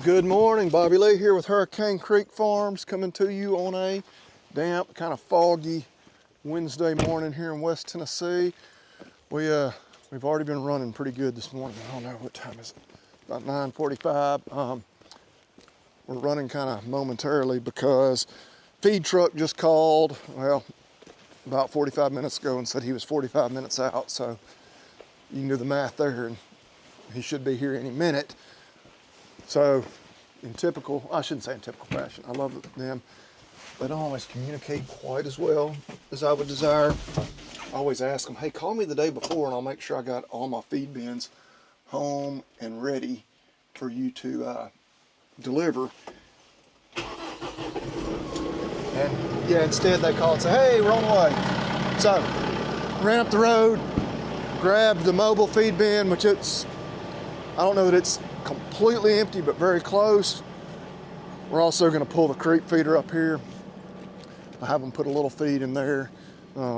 Good morning, Bobby Lee here with Hurricane Creek Farms, coming to you on a damp, kind of foggy Wednesday morning here in West Tennessee. We've already been running pretty good this morning. I don't know what time is it, about 9:45. We're running kind of momentarily because feed truck just called, well, about 45 minutes ago and said he was 45 minutes out. So you can do the math there, and he should be here any minute. So in typical, I shouldn't say in typical fashion, I love them. They don't always communicate quite as well as I would desire. I always ask them, hey, call me the day before and I'll make sure I got all my feed bins home and ready for you to deliver. And yeah, instead they call and say, hey, wrong way. So ran up the road, grabbed the mobile feed bin, which I don't know that it's completely empty, but very close. We're also going to pull the creep feeder up here. I have them put a little feed in there.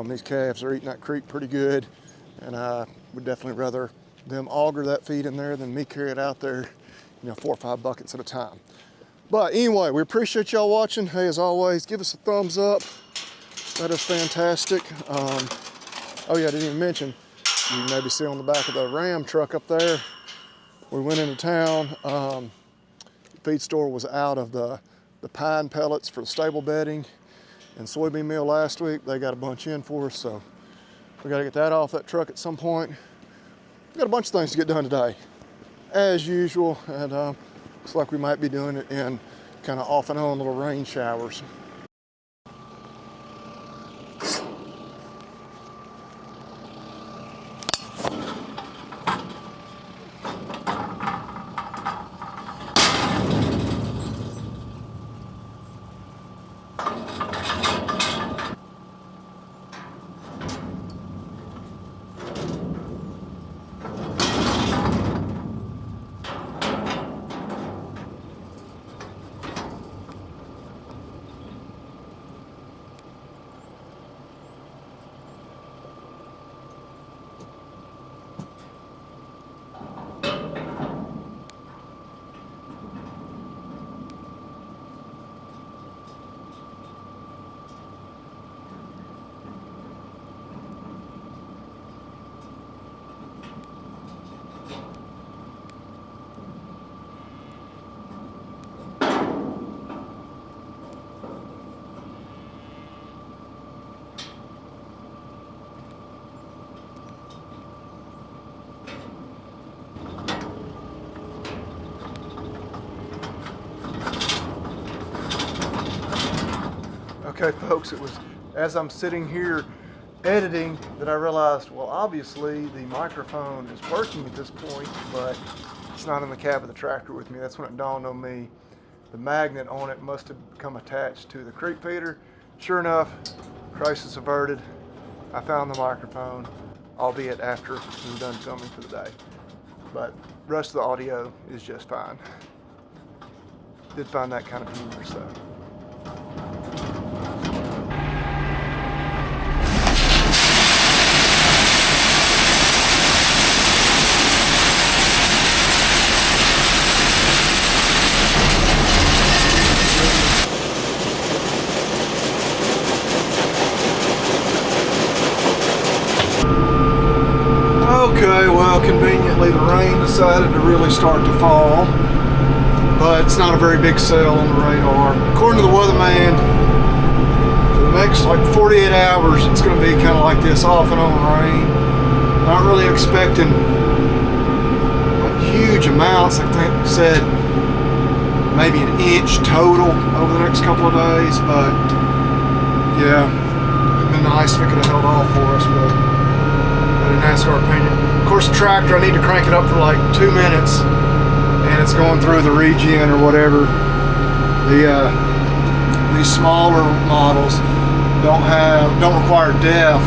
These calves are eating that creep pretty good, and I would definitely rather them auger that feed in there than me carry it out there, 4 or 5 buckets at a time. But anyway, we appreciate y'all watching. Hey, as always, give us a thumbs up. That is fantastic. Oh yeah, I didn't even mention, you can maybe see on the back of the Ram truck up there, we went into town. The feed store was out of the pine pellets for the stable bedding and soybean meal last week. They got a bunch in for us, so we got to get that off that truck at some point. We got a bunch of things to get done today, as usual, and looks like we might be doing it in kind of off and on little rain showers. Okay, folks, it was as I'm sitting here editing that I realized, well, obviously the microphone is working at this point, but it's not in the cab of the tractor with me. That's when it dawned on me the magnet on it must have become attached to the creep feeder. Sure enough, crisis averted. I found the microphone, albeit after we're done filming for the day. But the rest of the audio is just fine. Did find that kind of humorous though. Okay, well, conveniently the rain decided to really start to fall, but it's not a very big cell on the radar. According to the weatherman, for the next like 48 hours, it's going to be kind of like this off and on rain. Not really expecting like huge amounts. I think they said maybe an inch total over the next couple of days, but yeah, it'd been nice if it could have held off for us, but I didn't ask our opinion. Of course, the tractor, I need to crank it up for like 2 minutes, and it's going through the regen or whatever. These smaller models don't require DEF,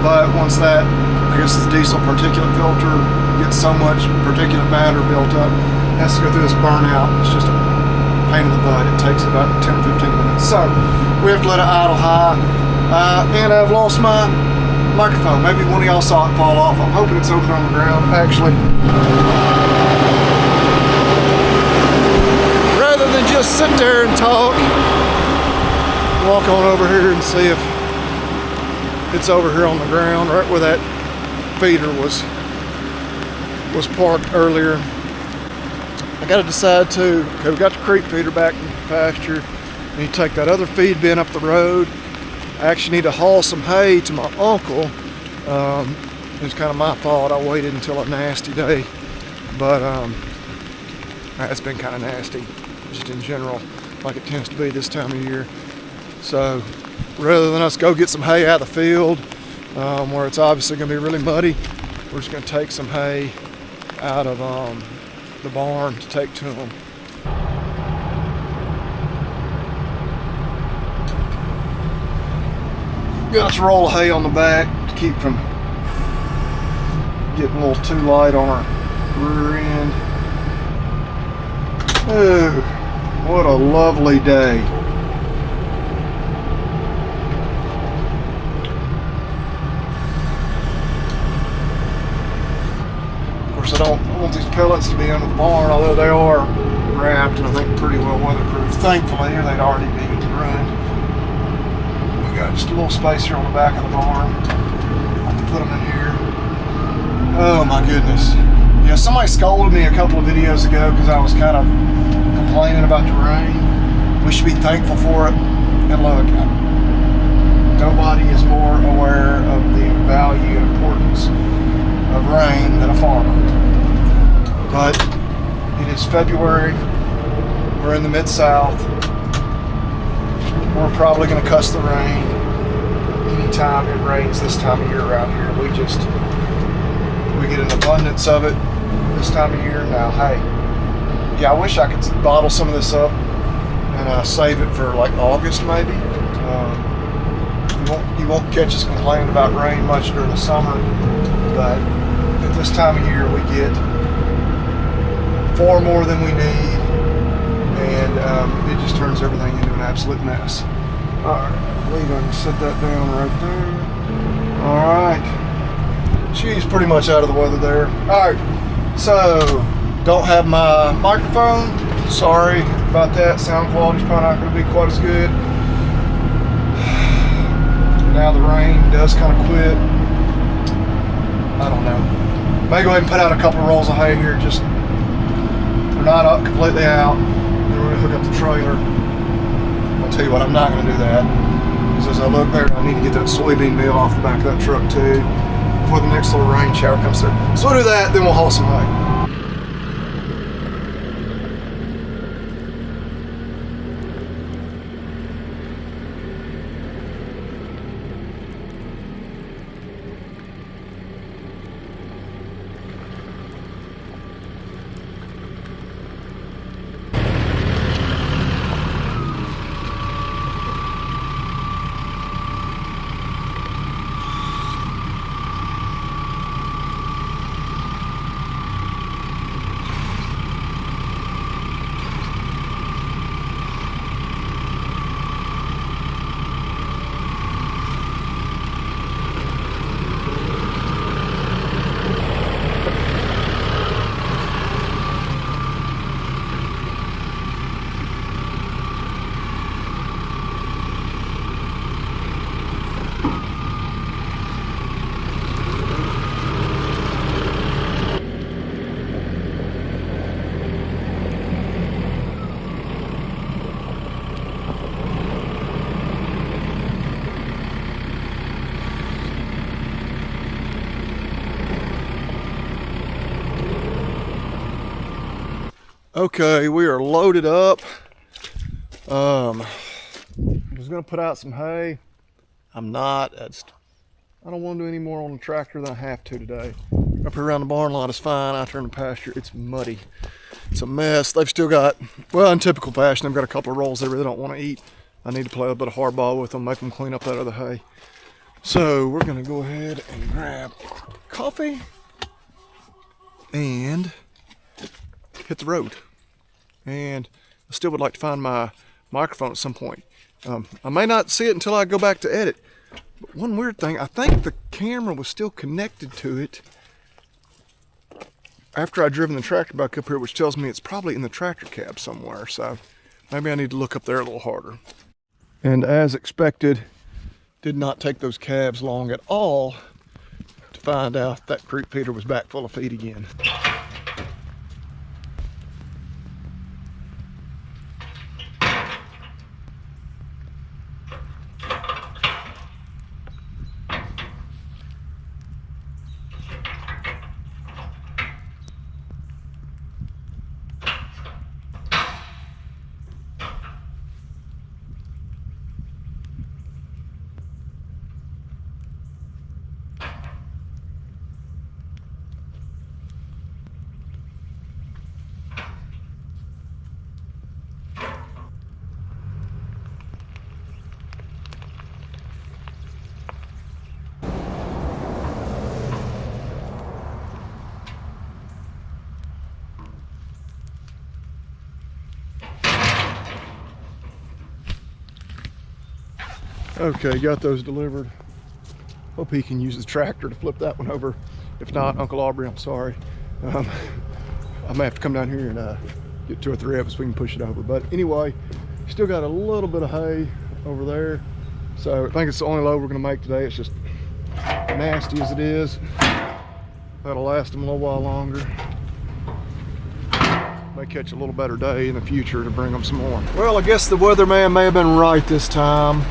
but once that, I guess the diesel particulate filter gets so much particulate matter built up, it has to go through this burnout. It's just a pain in the butt. It takes about 10 or 15 minutes. So we have to let it idle high, and I've lost my microphone. Maybe one of y'all saw it fall off. I'm hoping it's over on the ground, actually. just sit there and talk. Walk on over here and see if it's over here on the ground, right where that feeder was parked earlier. I got to decide too. Okay, we got the creek feeder back in the pasture. I need to take that other feed bin up the road. I actually need to haul some hay to my uncle. It was kind of my fault. I waited until a nasty day, but it's been kind of nasty, just in general, like it tends to be this time of year. So rather than us go get some hay out of the field, where it's obviously going to be really muddy, we're just going to take some hay out of the barn to take to them. Got a roll of hay on the back to keep from getting a little too light on our rear end. Oh, what a lovely day. Of course, I don't want these pellets to be under the barn, although they are wrapped and I think pretty well weatherproof. Thankfully, or they'd already be ruined. We got just a little space here on the back of the barn. I can put them in here. Oh my goodness. Yeah, somebody scolded me a couple of videos ago because I was kind of complaining about the rain. We should be thankful for it. And look, nobody is more aware of the value and importance of rain than a farmer. But it is February. We're in the Mid-South. We're probably going to cuss the rain anytime it rains this time of year around here. We get an abundance of it this time of year. Now, hey, yeah, I wish I could bottle some of this up and save it for like August maybe. You won't catch us complaining about rain much during the summer, but at this time of year we get far more than we need, and it just turns everything into an absolute mess. Alright, I believe I can set that down right there. Alright. She's pretty much out of the weather there. Alright, so don't have my microphone. Sorry about that. Sound quality's probably not going to be quite as good. Now the rain does kind of quit. I don't know. May go ahead and put out a couple of rolls of hay here. Just we're not up completely out. Then we're going to hook up the trailer. I'll tell you what, I'm not going to do that. Because as I look there, I need to get that soybean meal off the back of that truck too before the next little rain shower comes through. So we'll do that, then we'll haul some hay. Okay, we are loaded up. I was gonna put out some hay. I'm not. I don't want to do any more on the tractor than I have to today. Up here around the barn lot is fine. Out there in the pasture, it's muddy. It's a mess. They've still got, well, in typical fashion, they've got a couple of rolls they really don't want to eat. I need to play a bit of hardball with them, make them clean up that other hay. So we're gonna go ahead and grab coffee and hit the road. And I still would like to find my microphone at some point. I may not see it until I go back to edit. But one weird thing, I think the camera was still connected to it after I'd driven the tractor back up here, which tells me it's probably in the tractor cab somewhere. So Maybe I need to look up there a little harder. And as expected, did not take those calves long at all to find out that creek feeder was back full of feed again. Okay, got those delivered. Hope he can use the tractor to flip that one over. If not, Uncle Aubrey, I'm sorry. I may have to come down here and get 2 or 3 of us so we can push it over. But anyway, still got a little bit of hay over there. So I think it's the only load we're gonna make today. It's just nasty as it is. That'll last them a little while longer. May catch a little better day in the future to bring them some more. Well, I guess the weatherman may have been right this time.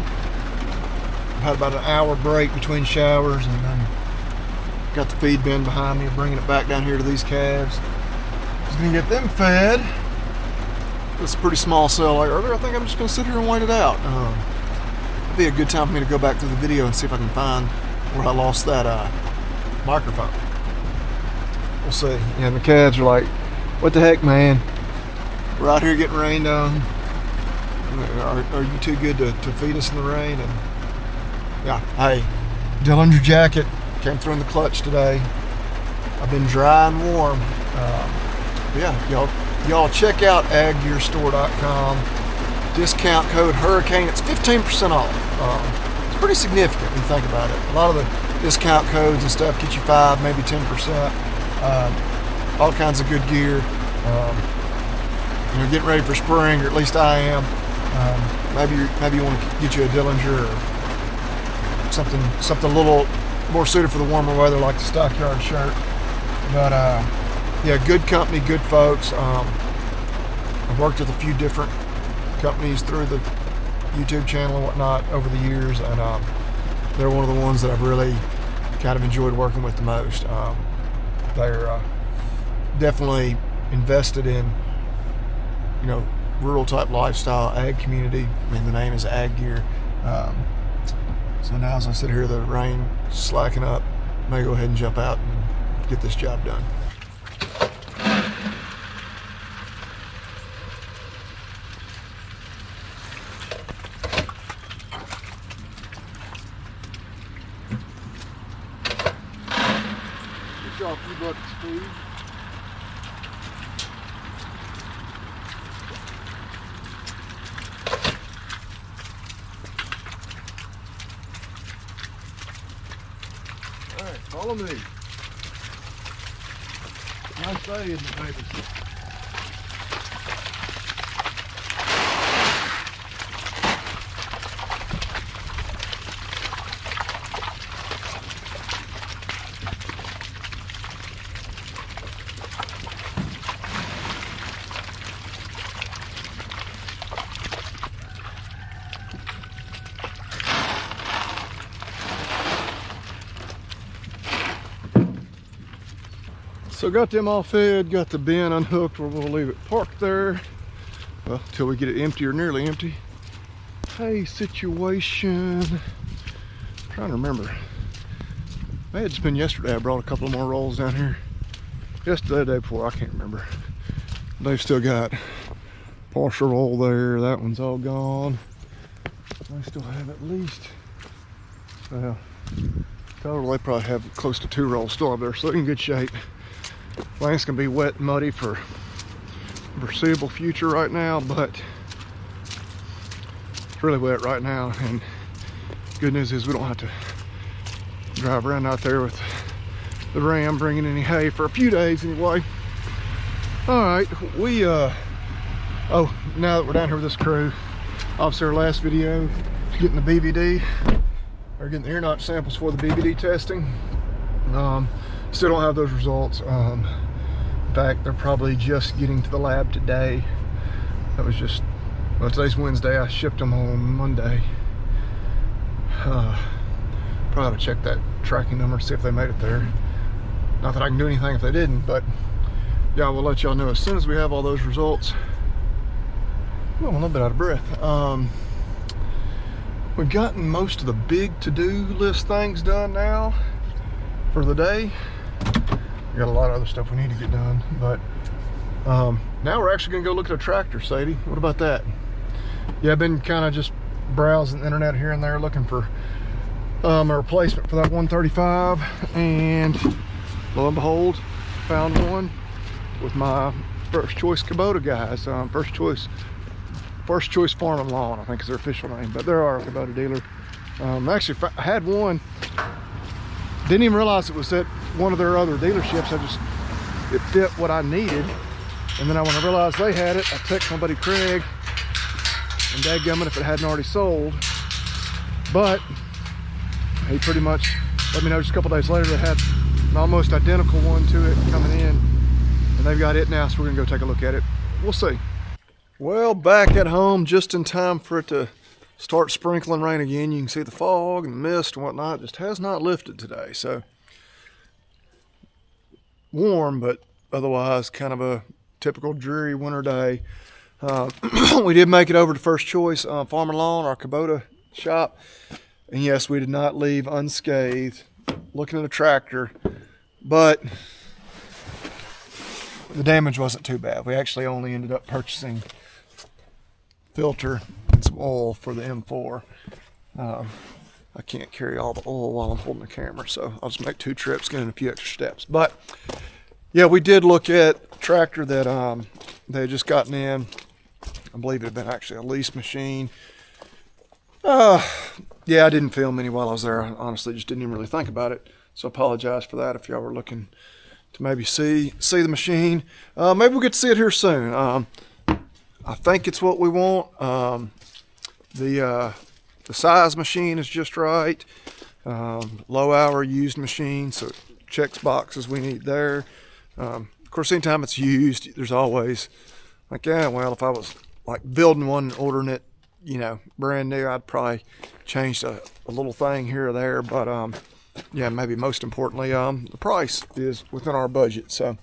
I've had about an hour break between showers, and then got the feed bin behind me, bringing it back down here to these calves. Just gonna get them fed. It's a pretty small cell like earlier. I think I'm just gonna sit here and wait it out. It'll be a good time for me to go back through the video and see if I can find where I lost that microphone. We'll see. Yeah, and the calves are like, what the heck, man? We're out here getting rained on. Are you too good to feed us in the rain? And yeah, hey, Dillinger jacket came through in the clutch today. I've been dry and warm. Yeah, y'all check out aggearstore.com. Discount code Hurricane. It's 15% off. It's pretty significant when you think about it. A lot of the discount codes and stuff get you 5, maybe 10%. All kinds of good gear. Getting ready for spring, or at least I am. Maybe you want to get you a Dillinger or something a little more suited for the warmer weather, like the Stockyard shirt. But yeah, good company, good folks. I've worked with a few different companies through the YouTube channel and whatnot over the years, and they're one of the ones that I've really kind of enjoyed working with the most. They're definitely invested in, rural type lifestyle, ag community. I mean, the name is Ag Gear. So now as I sit here, the rain slacking up, I may go ahead and jump out and get this job done. Good job, you buckets, Steve. Follow me. Nice day, isn't it, baby? So got them all fed, got the bin unhooked where we'll leave it parked there. Well, until we get it empty or nearly empty. Hay situation. I'm trying to remember. May have just been yesterday I brought a couple more rolls down here. Yesterday, the day before, I can't remember. They've still got partial roll there. That one's all gone. They still have at least, well, total they probably have close to 2 rolls still up there, so they're in good shape. Land's gonna be wet and muddy for the foreseeable future right now, but it's really wet right now, and good news is we don't have to drive around out there with the Ram bringing any hay for a few days anyway. All right, we Oh, now that we're down here with this crew, obviously our last video, getting the BVD, or getting the ear notch samples for the BVD testing. Still don't have those results. In fact, they're probably just getting to the lab today. That was just, well, today's Wednesday. I shipped them on Monday. Probably ought to check that tracking number, see if they made it there. Not that I can do anything if they didn't, but yeah, we'll let y'all know as soon as we have all those results. I'm a little bit out of breath. We've gotten most of the big to-do list things done now for the day. We got a lot of other stuff we need to get done, but now we're actually gonna go look at a tractor, Sadie. What about that? Yeah, I've been kind of just browsing the internet here and there looking for a replacement for that 135, and lo and behold, found one with my First Choice Kubota guys. First Choice Farm and Lawn, I think is their official name, but they're our Kubota dealer. Actually, I had one, didn't even realize it was at one of their other dealerships. It fit what I needed, and then when I realized they had it, I texted my buddy Craig, and dadgummit if it hadn't already sold. But he pretty much let me know just a couple days later they had an almost identical one to it coming in, and they've got it now, so we're gonna go take a look at it. We'll see. Well, back at home just in time for it to start sprinkling rain again. You can see the fog and the mist and whatnot. It just has not lifted today, so warm, but otherwise kind of a typical dreary winter day. We did make it over to First Choice Farm and Lawn, our Kubota shop, and yes, we did not leave unscathed looking at a tractor, but the damage wasn't too bad. We actually only ended up purchasing filter and some oil for the M4. I can't carry all the oil while I'm holding the camera, so I'll just make 2 trips, get in a few extra steps. But yeah, we did look at a tractor that they had just gotten in. I believe it had been actually a lease machine. Yeah, I didn't film any while I was there. I honestly just didn't even really think about it, so I apologize for that if y'all were looking to maybe see the machine. Maybe we'll get to see it here soon. I think it's what we want. The size machine is just right. Low hour used machine, so it checks boxes we need there. Of course, anytime it's used, there's always like, yeah, well, if I was like building one and ordering it, you know, brand new, I'd probably change a little thing here or there. But yeah, maybe most importantly, the price is within our budget. So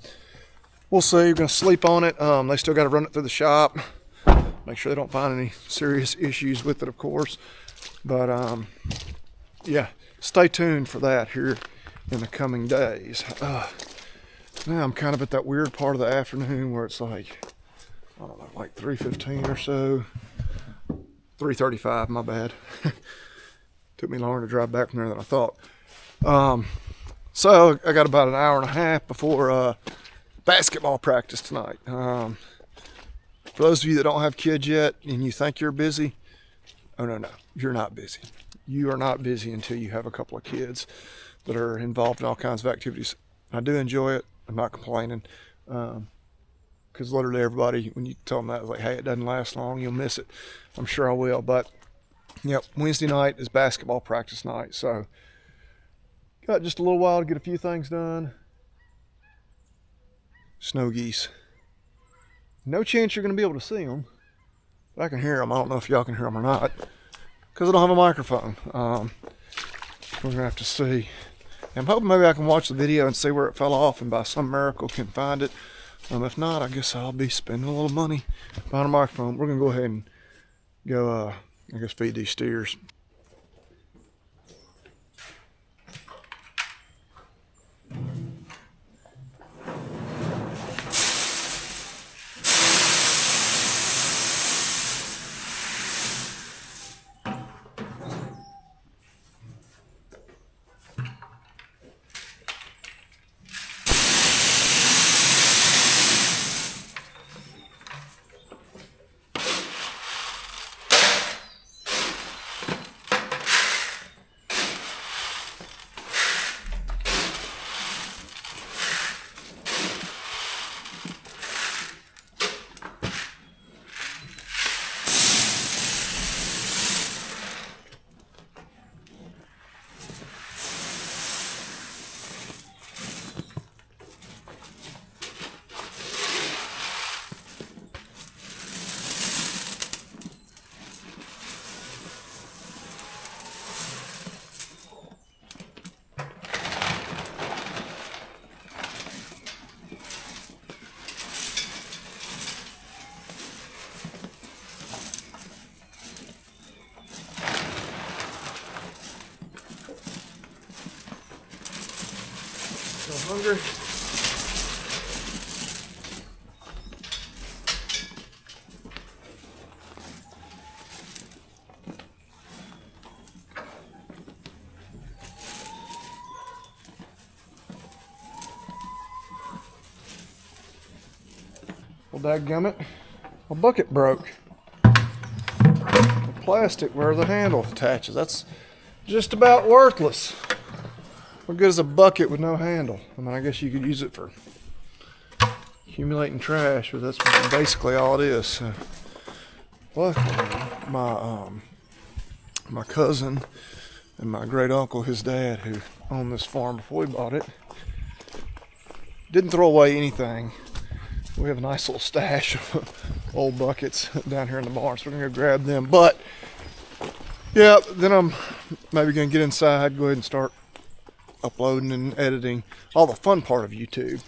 we'll see. We're gonna sleep on it. They still got to run it through the shop, make sure they don't find any serious issues with it, of course. But yeah, stay tuned for that here in the coming days. Now I'm kind of at that weird part of the afternoon where it's like, I don't know, like 3:15 or so. 3:35, my bad. Took me longer to drive back from there than I thought. So I got about an hour and a half before basketball practice tonight. For those of you that don't have kids yet and you think you're busy, oh no, you're not busy. You are not busy until you have a couple of kids that are involved in all kinds of activities. I do enjoy it. I'm not complaining. Because literally everybody, when you tell them that, it's like, hey, it doesn't last long, you'll miss it. I'm sure I will. But yep, Wednesday night is basketball practice night, so got just a little while to get a few things done. Snow geese. No chance you're going to be able to see them, but I can hear them. I don't know if y'all can hear them or not, because I don't have a microphone. We're going to have to see. I'm hoping maybe I can watch the video and see where it fell off and by some miracle can find it. If not, I guess I'll be spending a little money buying a microphone. We're going to go ahead and go, I guess, feed these steers. hungry. Well, dadgummit, my bucket broke. The plastic where the handle attaches, that's just about worthless. What good is a bucket with no handle? I mean, I guess you could use it for accumulating trash, but that's basically all it is. So, luckily, my cousin and my great uncle, his dad, who owned this farm before we bought it, didn't throw away anything. We have a nice little stash of old buckets down here in the barn, so we're gonna go grab them. But yeah, then I'm maybe gonna get inside, go ahead and start uploading and editing, all the fun part of YouTube.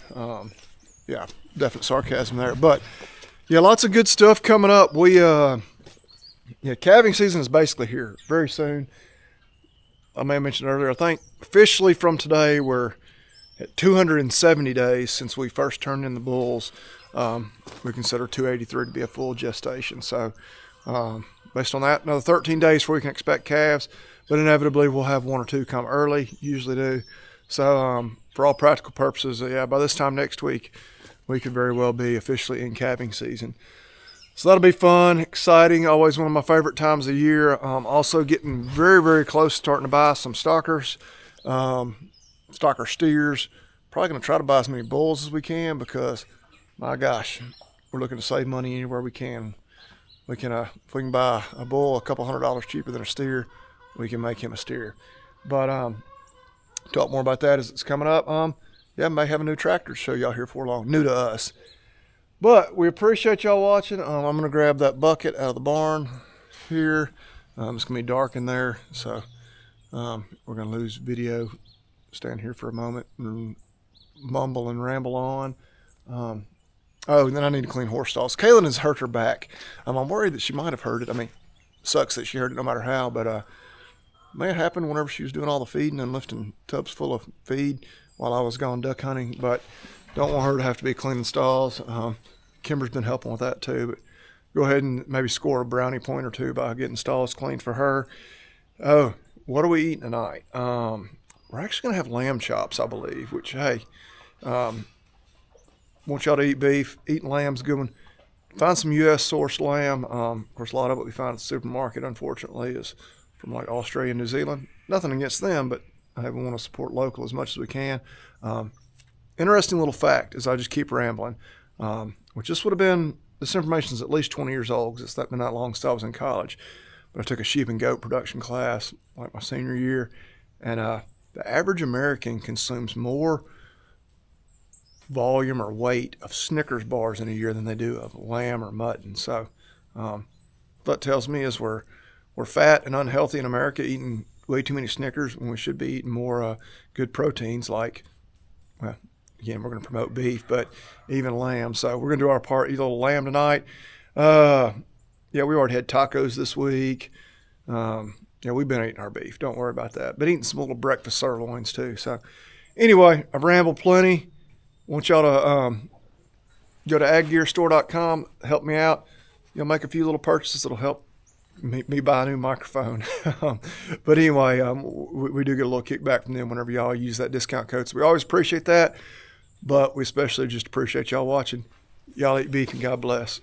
Yeah, definite sarcasm there, but yeah, lots of good stuff coming up. Yeah, calving season is basically here very soon. I may have mentioned earlier, I think officially from today we're at 270 days since we first turned in the bulls. We consider 283 to be a full gestation. So based on that, another 13 days before we can expect calves, but inevitably we'll have one or two come early, usually do. So for all practical purposes, yeah, by this time next week, we could very well be officially in calving season. So that'll be fun, exciting, always one of my favorite times of year. Also getting very, very close, starting to buy some stockers, stocker steers. Probably going to try to buy as many bulls as we can because, my gosh, we're looking to save money anywhere we can. We can, if we can buy a bull a couple $100 cheaper than a steer, we can make him a steer. But talk more about that as it's coming up. Yeah, I may have a new tractor to show y'all here for long, new to us. But we appreciate y'all watching. I'm going to grab that bucket out of the barn here. It's going to be dark in there, so we're going to lose video. Stand here for a moment and mumble and ramble on. Oh, and then I need to clean horse stalls. Kaylin has hurt her back. I'm worried that she might have hurt it. I mean, sucks that she hurt it no matter how, but may have happened whenever she was doing all the feeding and lifting tubs full of feed while I was gone duck hunting. But don't want her to have to be cleaning stalls. Kimber's been helping with that too, but go ahead and maybe score a brownie point or two by getting stalls cleaned for her. Oh, what are we eating tonight? We're actually going to have lamb chops, I believe, which, hey, want y'all to eat beef. Eating lamb's a good one. Find some U.S. sourced lamb. Of course, a lot of it we find at the supermarket, unfortunately, is from like Australia and New Zealand. Nothing against them, but we want to support local as much as we can. Interesting little fact as I just keep rambling, which this would have been, this information is at least 20 years old because it's been that long since I was in college. But I took a sheep and goat production class like my senior year, and the average American consumes more volume or weight of Snickers bars in a year than they do of lamb or mutton. So that tells me is we're fat and unhealthy in America, eating way too many Snickers when we should be eating more good proteins like, well, again, we're going to promote beef, but even lamb. So we're going to do our part, eat a little lamb tonight. Yeah, we already had tacos this week. Yeah, we've been eating our beef. Don't worry about that. But eating some little breakfast sirloins too. So anyway, I've rambled plenty. Want y'all to go to aggearstore.com, help me out. You'll make a few little purchases that'll help me buy a new microphone. But anyway, we do get a little kickback from them whenever y'all use that discount code. So we always appreciate that. But we especially just appreciate y'all watching. Y'all eat beef and God bless.